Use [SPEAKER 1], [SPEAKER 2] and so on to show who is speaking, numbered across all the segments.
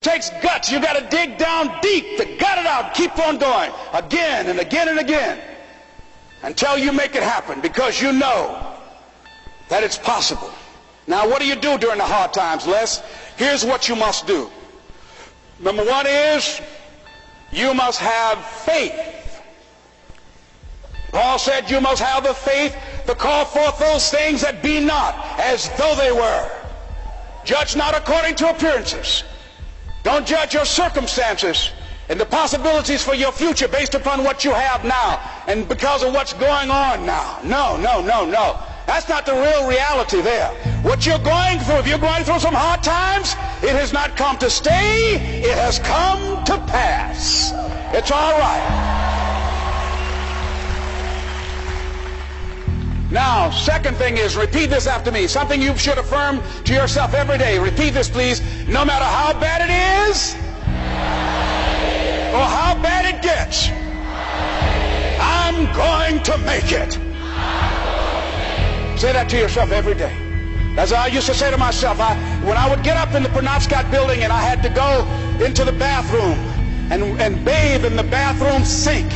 [SPEAKER 1] Takes guts. You got to dig down deep to gut it out. Keep on going again and again and again until you make it happen, because you know that it's possible. Now, what do you do during the hard times, Les? Here's what you must do. Number one is you must have faith. Paul said you must have the faith to call forth those things that be not as though they were. Judge not according to appearances. Don't judge your circumstances and the possibilities for your future based upon what you have now and because of what's going on now. No, no, no, no. That's not the real reality there. What you're going through, if you're going through some hard times, it has not come to stay. It has come to pass. It's all right. Now, second thing is, repeat this after me. Something you should affirm to yourself every day. Repeat this, please. No matter how bad it is or how bad it gets, I'm going to make it. Say that to yourself every day. As I used to say to myself, when I would get up in the Penobscot building and I had to go into the bathroom and bathe in the bathroom sink,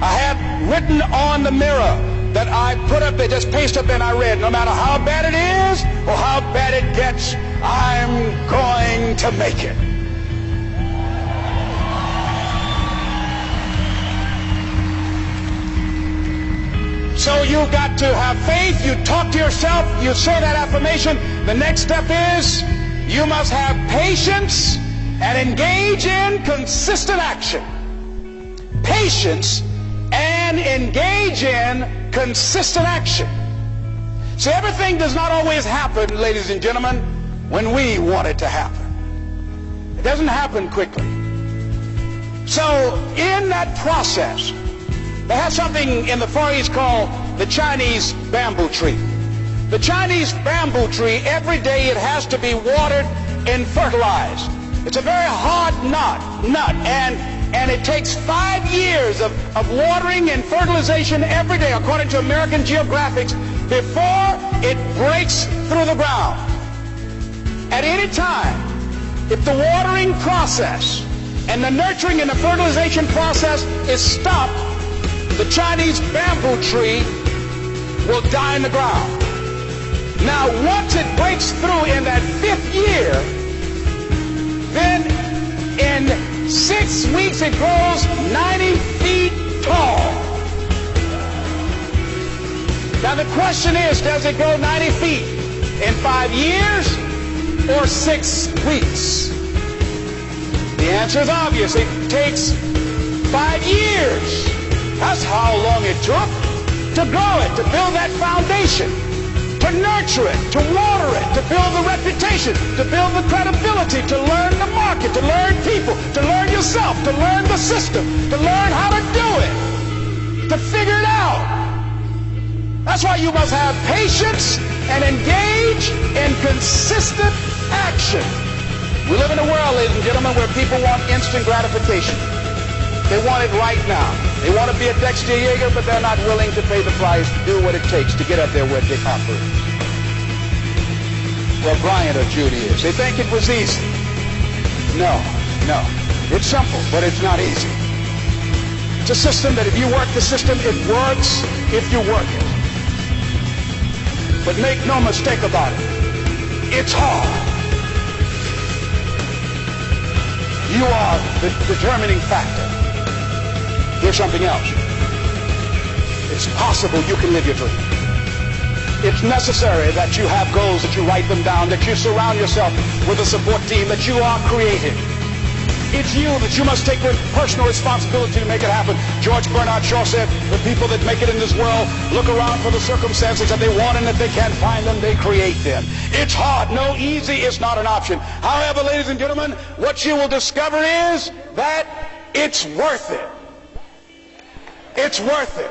[SPEAKER 1] I had written on the mirror that I put up there, just paste up, and I read, no matter how bad it is or how bad it gets, I'm going to make it. So you've got to have faith. You talk to yourself. You say that affirmation. The next step is you must have patience and engage in consistent action. Patience and engage in consistent action. See, everything does not always happen, ladies and gentlemen, when we want it to happen. It doesn't happen quickly. So in that process, they have something in the Far East called the Chinese bamboo tree. The Chinese bamboo tree, every day it has to be watered and fertilized. It's a very hard nut, and it takes 5 years of watering and fertilization every day, according to American Geographics, before it breaks through the ground. At any time, if the watering process and the nurturing and the fertilization process is stopped, the Chinese bamboo tree will die in the ground. Now, once it breaks through in that 5th year, then in 6 weeks it grows 90 feet tall. Now the question is, does it grow 90 feet in 5 years or 6 weeks? The answer is obvious. It takes 5 years. That's how long it took to grow it, to build that foundation, to nurture it, to water it, to build the reputation, to build the credibility, to learn the market, to learn people, to learn yourself, to learn the system, to learn how to do it, to figure it out. That's why you must have patience and engage in consistent action. We live in a world, ladies and gentlemen, where people want instant gratification. They want it right now. They want to be a Dexter Yeager, but they're not willing to pay the price to do what it takes to get up there where Dick Hopper is, where Bryant or Judy is. They think it was easy. No. It's simple, but it's not easy. It's a system that if you work the system, it works if you work it. But make no mistake about it, it's hard. You are the determining factor. Here's something else. It's possible you can live your dream. It's necessary that you have goals, that you write them down, that you surround yourself with a support team, that you are creative. It's you that you must take personal responsibility to make it happen. George Bernard Shaw said, the people that make it in this world look around for the circumstances that they want, and if they can't find them, they create them. It's hard. No, easy is not an option. However, ladies and gentlemen, what you will discover is that it's worth it. It's worth it.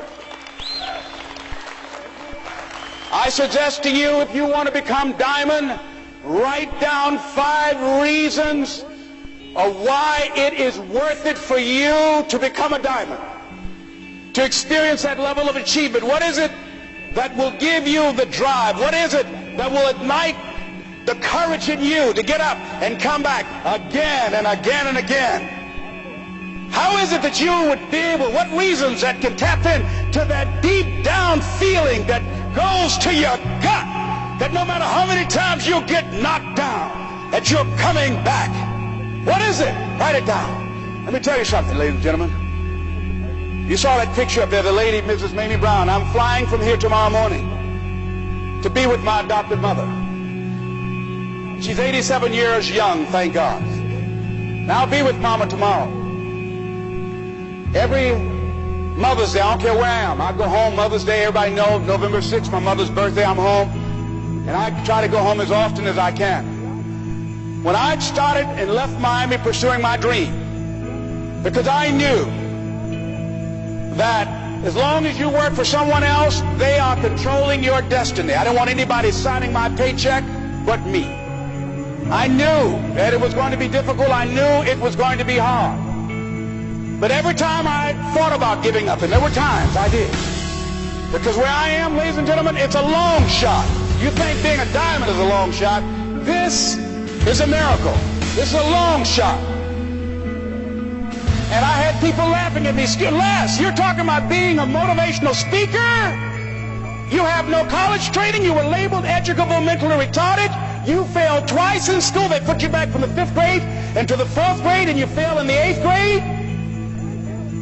[SPEAKER 1] I suggest to you, if you want to become diamond, write down 5 reasons of why it is worth it for you to become a diamond, to experience that level of achievement. What is it that will give you the drive? What is it that will ignite the courage in you to get up and come back again and again and again? How is it that you would be able, what reasons that can tap into that deep down feeling that goes to your gut, that no matter how many times you get knocked down, that you're coming back? What is it? Write it down. Let me tell you something, ladies and gentlemen. You saw that picture up there, the lady, Mrs. Mamie Brown. I'm flying from here tomorrow morning to be with my adopted mother. She's 87 years young, thank God. Now I'll be with Mama tomorrow. Every Mother's Day, I don't care where I am, I go home. Mother's Day, everybody knows, November 6th, my mother's birthday, I'm home. And I try to go home as often as I can. When I started and left Miami pursuing my dream, because I knew that as long as you work for someone else, they are controlling your destiny. I didn't want anybody signing my paycheck but me. I knew that it was going to be difficult. I knew it was going to be hard. But every time I thought about giving up, and there were times I did, because where I am, ladies and gentlemen, it's a long shot. You think being a diamond is a long shot? This is a miracle. This is a long shot. And I had people laughing at me. Les, you're talking about being a motivational speaker? You have no college training. You were labeled educable, mentally retarded. You failed twice in school. They put you back from the 5th grade into the 4th grade, and you failed in the 8th grade.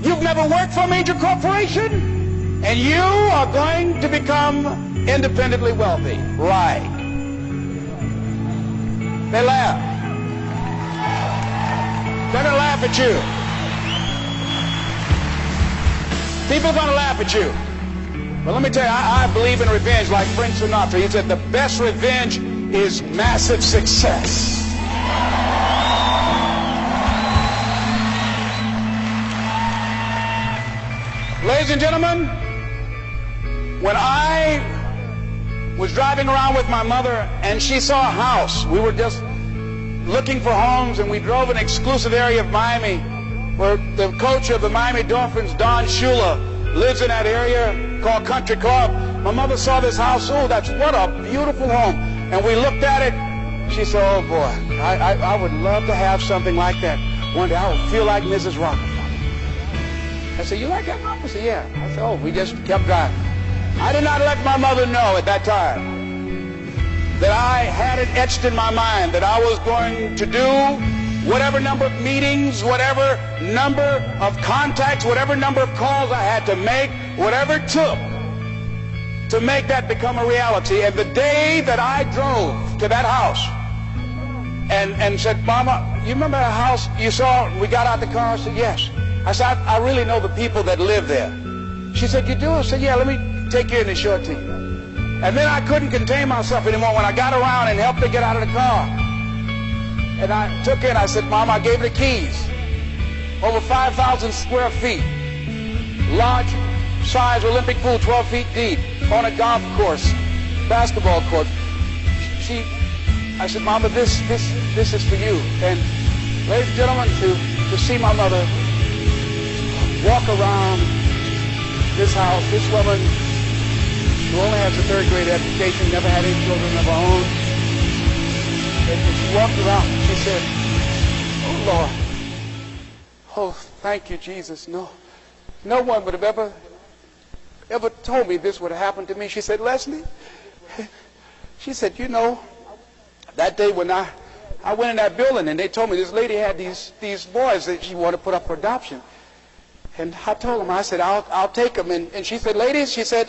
[SPEAKER 1] You've never worked for a major corporation, and you are going to become independently wealthy. Right. They laugh. They're going to laugh at you. People are going to laugh at you. But let me tell you, I believe in revenge like Frank Sinatra. He said the best revenge is massive success. Ladies and gentlemen, when I was driving around with my mother and she saw a house, we were just looking for homes, and we drove an exclusive area of Miami where the coach of the Miami Dolphins, Don Shula, lives in that area called Country Club. My mother saw this house. Oh, what a beautiful home. And we looked at it. She said, oh boy, I would love to have something like that. One day I would feel like Mrs. Rockefeller. I said, you like that, Mom? I said, yeah. I said, oh, we just kept driving. I did not let my mother know at that time that I had it etched in my mind that I was going to do whatever number of meetings, whatever number of contacts, whatever number of calls I had to make, whatever it took to make that become a reality. And the day that I drove to that house and said, Mama, you remember that house you saw? We got out the car. I said, yes. I said, I really know the people that live there. She said, you do? I said, yeah, let me take you in and show it to you. And then I couldn't contain myself anymore when I got around and helped her get out of the car. And I took her and I said, Mom, I gave her the keys. Over 5,000 square feet. Large size Olympic pool, 12 feet deep. On a golf course, basketball court. I said, Mama, this is for you. And ladies and gentlemen, to see my mother walk around this house, this woman who only has a 3rd grade education, never had any children of her own. And she walked around, she said, oh Lord, oh thank you Jesus. No one would have ever told me this would have happened to me. She said, Leslie, she said, you know, that day when I went in that building and they told me this lady had these boys that she wanted to put up for adoption. And I told them, I said, I'll take them. And she said, ladies, she said,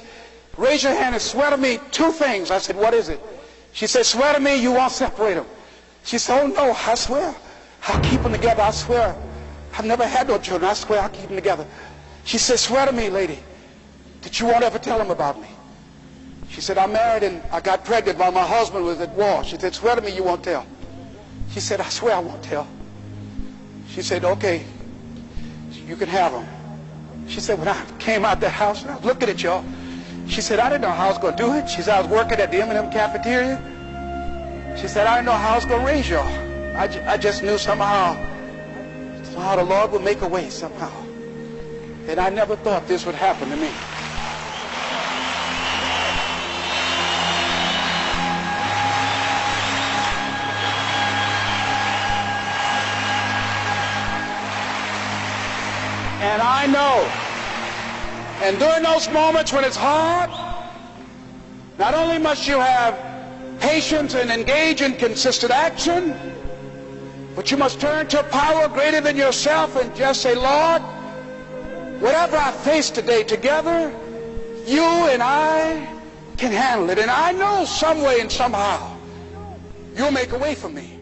[SPEAKER 1] raise your hand and swear to me 2 things. I said, what is it? She said, swear to me you won't separate them. She said, oh no, I swear. I'll keep them together, I swear. I've never had no children, I swear I'll keep them together. She said, swear to me, lady, that you won't ever tell them about me. She said, I'm married and I got pregnant while my husband was at war. She said, swear to me you won't tell. She said, I swear I won't tell. She said, okay, you can have them. She said, when I came out that house and I was looking at y'all, she said, I didn't know how I was going to do it. She said, I was working at the M&M cafeteria. She said, I didn't know how I was going to raise y'all. I just knew somehow the Lord would make a way somehow. And I never thought this would happen to me. And I know. And during those moments when it's hard, not only must you have patience and engage in consistent action, but you must turn to a power greater than yourself and just say, Lord, whatever I face today together, you and I can handle it. And I know some way and somehow you'll make a way for me.